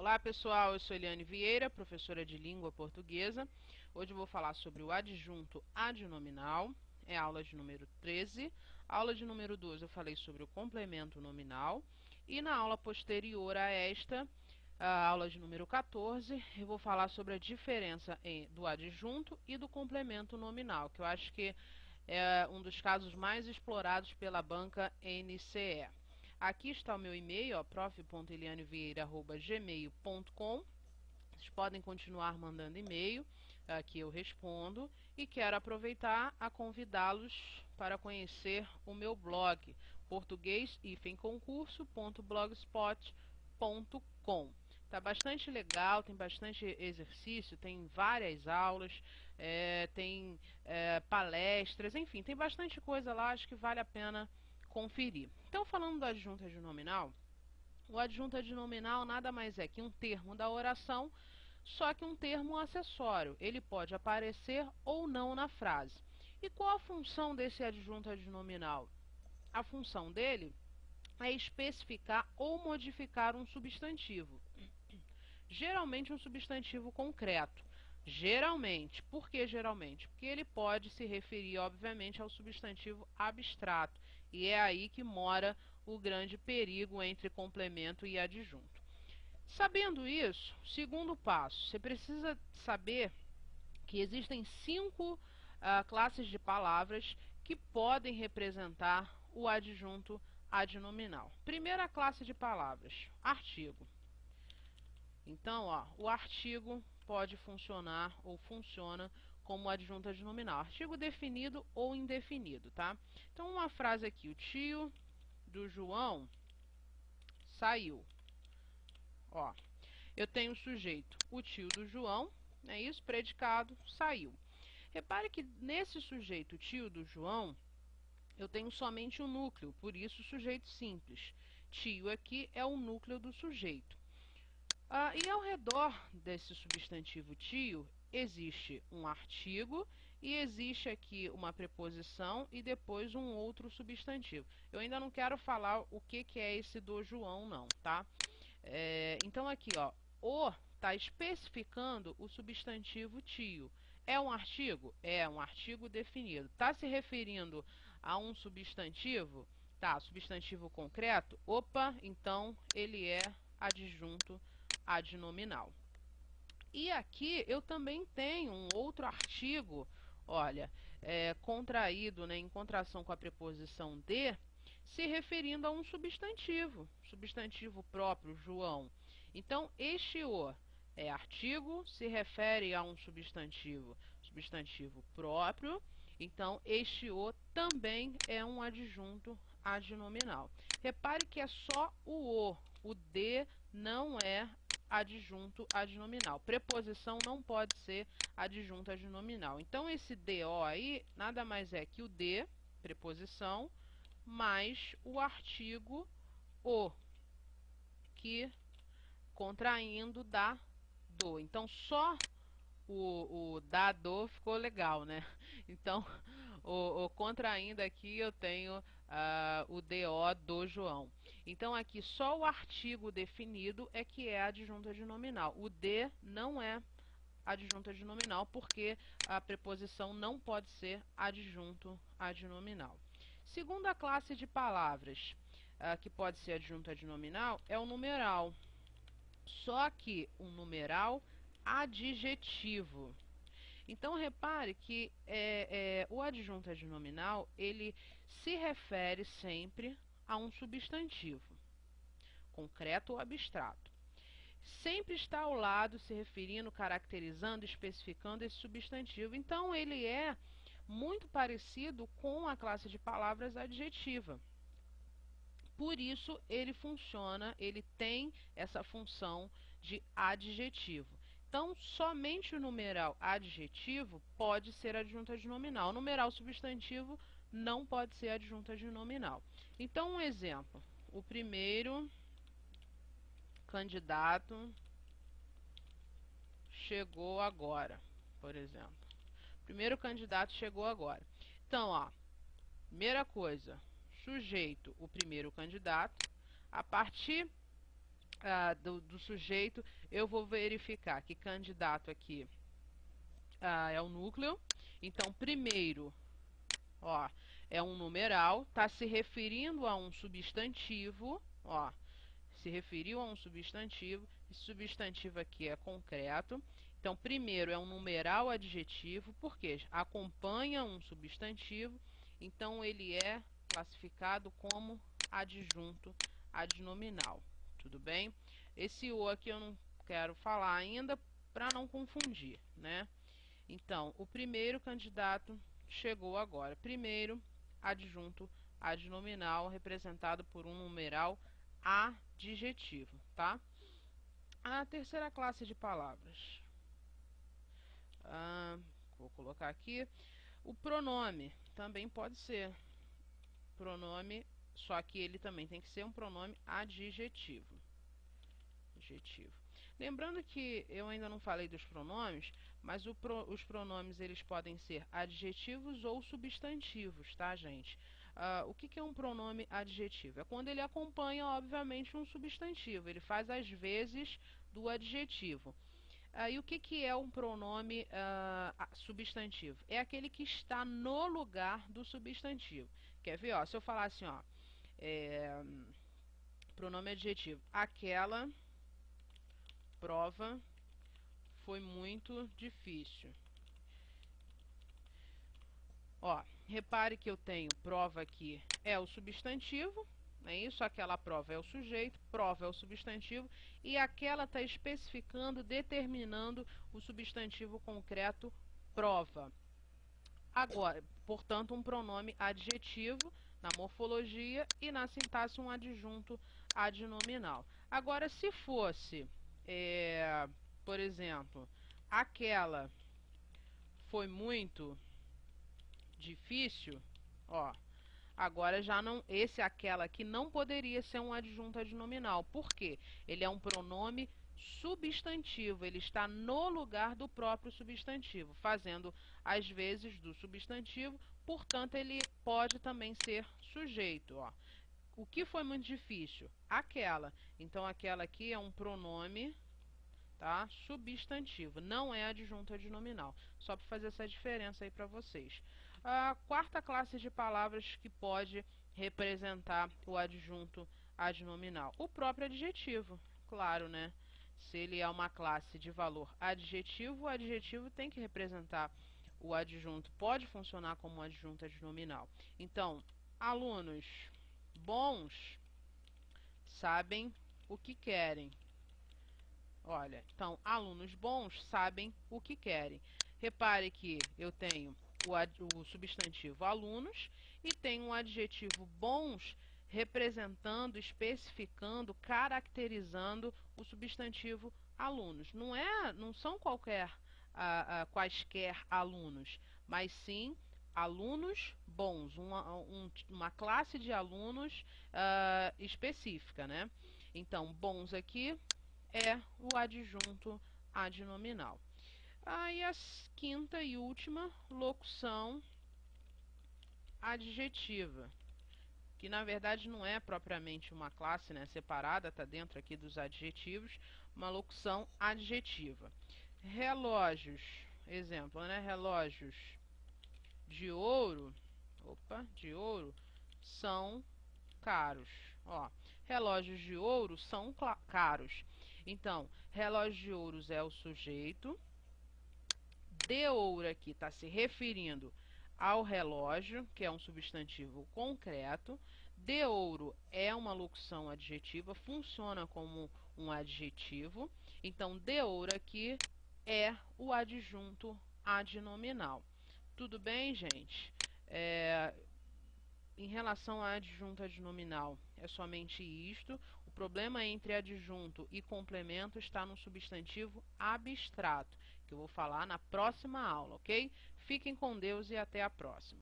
Olá pessoal, eu sou Eliane Vieira, professora de língua portuguesa. Hoje eu vou falar sobre o adjunto adnominal, é a aula de número 13. Aula de número 12 eu falei sobre o complemento nominal. E na aula posterior a esta, a aula de número 14, eu vou falar sobre a diferença do adjunto e do complemento nominal, que eu acho que é um dos casos mais explorados pela banca NCE. Aqui está o meu e-mail, prof.elianevieira@gmail.com. Vocês podem continuar mandando e-mail, que eu respondo. E quero aproveitar a convidá-los para conhecer o meu blog, português-concurso.blogspot.com. Tá bastante legal, tem bastante exercício, tem várias aulas, tem palestras, enfim, tem bastante coisa lá, acho que vale a pena conferir. Então, falando do adjunto adnominal, o adjunto adnominal nada mais é que um termo da oração, só que um termo acessório. Ele pode aparecer ou não na frase. E qual a função desse adjunto adnominal? A função dele é especificar ou modificar um substantivo. Geralmente um substantivo concreto. Geralmente. Por que geralmente? Porque ele pode se referir, obviamente, ao substantivo abstrato. E é aí que mora o grande perigo entre complemento e adjunto. Sabendo isso, segundo passo, você precisa saber que existem 5 classes de palavras que podem representar o adjunto adnominal. Primeira classe de palavras, artigo. Então, o artigo pode funcionar ou funciona como adjunto adnominal. Artigo definido ou indefinido, tá? Então, uma frase aqui, o tio do João saiu. Eu tenho o sujeito, o tio do João, é isso, predicado, saiu. Repare que nesse sujeito, tio do João, eu tenho somente um núcleo, por isso sujeito simples. Tio aqui é o núcleo do sujeito. E ao redor desse substantivo tio, existe um artigo e existe aqui uma preposição e depois um outro substantivo. Eu ainda não quero falar o que é esse do João, não, tá? Então aqui, o está especificando o substantivo tio. É um artigo? É um artigo definido. Está se referindo a um substantivo? Tá, substantivo concreto? Opa, então ele é adjunto adnominal. E aqui eu também tenho um outro artigo, olha, contraído, né, em contração com a preposição de, se referindo a um substantivo, substantivo próprio, João. Então, este o é artigo, se refere a um substantivo, substantivo próprio. Então, este o também é um adjunto adnominal. Repare que é só o de não é adjunto adnominal. Preposição não pode ser adjunto adnominal. Então, esse DO aí, nada mais é que o de, preposição, mais o artigo o, que contraindo dá do. Então, só o da do ficou legal, né? Então, o contraindo aqui eu tenho o DO do João. Então, aqui só o artigo definido é que é adjunto adnominal. O de não é adjunto adnominal porque a preposição não pode ser adjunto adnominal. Segunda classe de palavras que pode ser adjunto adnominal é o numeral. Só que o numeral adjetivo. Então, repare que o adjunto adnominal, ele se refere sempre a um substantivo, concreto ou abstrato. Sempre está ao lado, se referindo, caracterizando, especificando esse substantivo. Então, ele é muito parecido com a classe de palavras adjetiva. Por isso, ele funciona, ele tem essa função de adjetivo. Então, somente o numeral adjetivo pode ser adjunto adnominal. O numeral substantivo não pode ser adjunto adnominal. Então, um exemplo. O primeiro candidato chegou agora, por exemplo. O primeiro candidato chegou agora. Então, primeira coisa, sujeito, o primeiro candidato. A partir do sujeito, eu vou verificar que candidato aqui é o núcleo. Então, primeiro, ó, é um numeral, está se referindo a um substantivo, ó, se referiu a um substantivo, esse substantivo aqui é concreto. Então, primeiro é um numeral adjetivo, porque acompanha um substantivo, então ele é classificado como adjunto adnominal. Tudo bem? Esse o aqui eu não quero falar ainda para não confundir, né? Então, o primeiro candidato chegou agora. Primeiro, adjunto adnominal, representado por um numeral adjetivo, tá? A terceira classe de palavras. Vou colocar aqui. O pronome também pode ser pronome, só que ele também tem que ser um pronome adjetivo. Lembrando que eu ainda não falei dos pronomes, mas os pronomes eles podem ser adjetivos ou substantivos, tá, gente? O que é um pronome adjetivo? É quando ele acompanha, obviamente, um substantivo. Ele faz as vezes do adjetivo. E o que é um pronome substantivo? É aquele que está no lugar do substantivo. Quer ver? Ó, se eu falar assim, ó, pronome adjetivo. Aquela prova foi muito difícil. Ó, repare que eu tenho prova aqui é o substantivo, não é isso? Aquela prova é o sujeito, prova é o substantivo, e aquela está especificando, determinando o substantivo concreto prova. Agora, portanto, um pronome adjetivo na morfologia e na sintaxe um adjunto adnominal. Agora, se fosse, por exemplo, aquela foi muito difícil, ó, agora já não, aquela aqui não poderia ser um adjunto adnominal. Por quê? Ele é um pronome substantivo, ele está no lugar do próprio substantivo, fazendo as vezes do substantivo, portanto ele pode também ser sujeito, ó. O que foi muito difícil? Aquela. Então aquela aqui é um pronome, tá? Substantivo, não é adjunto adnominal. Só para fazer essa diferença aí para vocês. A quarta classe de palavras que pode representar o adjunto adnominal. O próprio adjetivo, claro, né? Se ele é uma classe de valor adjetivo, o adjetivo tem que representar o adjunto. Pode funcionar como adjunto adnominal. Então, alunos bons sabem o que querem. Olha, então, alunos bons sabem o que querem. Repare que eu tenho o substantivo alunos e tenho um adjetivo bons representando, especificando, caracterizando o substantivo alunos. Não são quaisquer alunos, mas sim alunos bons, uma classe de alunos específica, né? Então, bons aqui é o adjunto adnominal. Aí a quinta e última, locução adjetiva, que na verdade não é propriamente uma classe, né, separada, está dentro aqui dos adjetivos, uma locução adjetiva. Relógios, exemplo, né, relógios de ouro, são caros. Ó, relógios de ouro são caros. Então, relógio de ouro é o sujeito. De ouro aqui está se referindo ao relógio, que é um substantivo concreto. De ouro é uma locução adjetiva, funciona como um adjetivo. Então, de ouro aqui é o adjunto adnominal. Tudo bem, gente? Em relação a adjunto adnominal, é somente isto. O problema entre adjunto e complemento está no substantivo abstrato, que eu vou falar na próxima aula, ok? Fiquem com Deus e até a próxima.